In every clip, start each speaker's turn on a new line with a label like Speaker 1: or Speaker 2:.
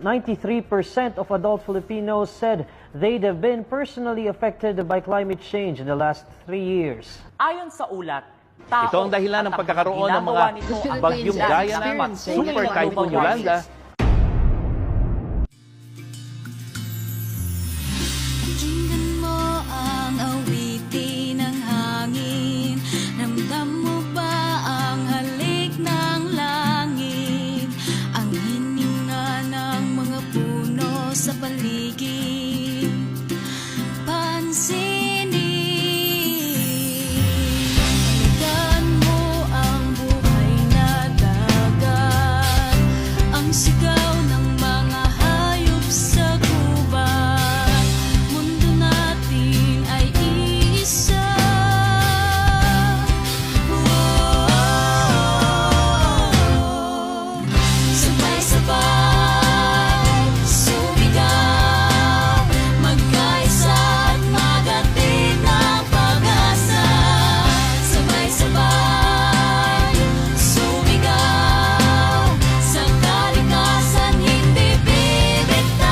Speaker 1: 93% of adult Filipinos said they'd have been personally affected by climate change in the last 3 years.
Speaker 2: Ayon sa ulat, tao
Speaker 3: Ito ang dahilan ng pagkakaroon ng mga bagyong gaya ng Super Typhoon Yolanda.
Speaker 4: Pakinggan mo ang awitin ng hangin. Ramdam mo ba ang halik ng langit? Ang hininga ng mga puno sa paligid. Pansinin. Palitan mo ang buhay na dagat. Ang sigaw ng mga hayop sa gubat. Mundo natin ay iisa. Sabay-sabay sumigaw, magkaisa at magatid ng pag-asa. Sabay-sabay sumigaw, sa kalikasan hindi bibitaw.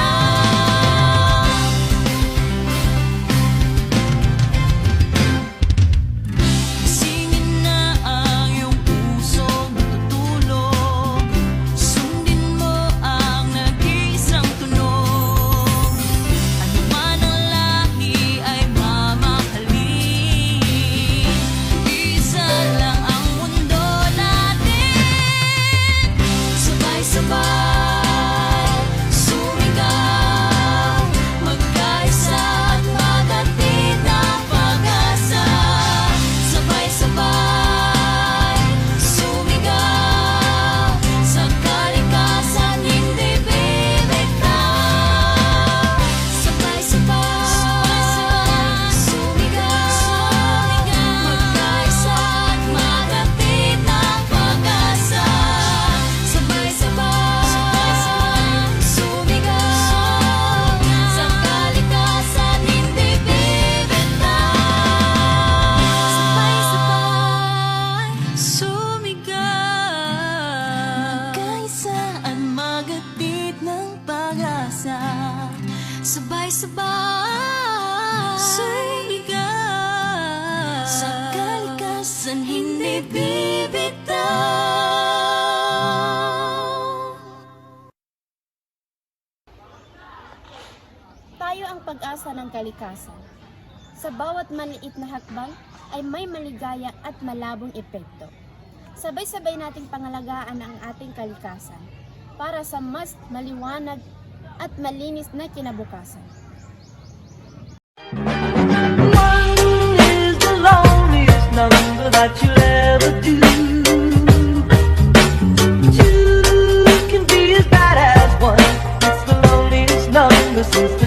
Speaker 4: Singin na ang iyong pusong natutulog. Sundin mo ang nag-iisang tunog. Ano man ang lahi ay mamahalin. Isa lang ang mundo natin. Sabay-sabay sumigaw, magkaisa at magatid ng pag-asa. Sabay-sabay sumigaw, sa kalikasan hindi bibitaw. Sabay-sabay sumigaw, magkaisa at magatid ng pag-asa. Sabay-sabay sumigaw, sa kalikasan hindi bibitaw. Sabay-sabay sumigaw, magkaisa at magatid ng pag-asa. Sabay-sabay sumigaw, sa kalikasan hindi bibitaw.
Speaker 5: Tayo ang pag-asa ng kalikasan. Sa bawat maliit na hakbang ay may maligaya at malabong epekto. Sabay-sabay nating pangalagaan ang ating kalikasan para sa mas maliwanag at malinis na kinabukasan.
Speaker 6: One is the loneliest number that you'll ever do. Two can be as bad as one. It's the loneliest number since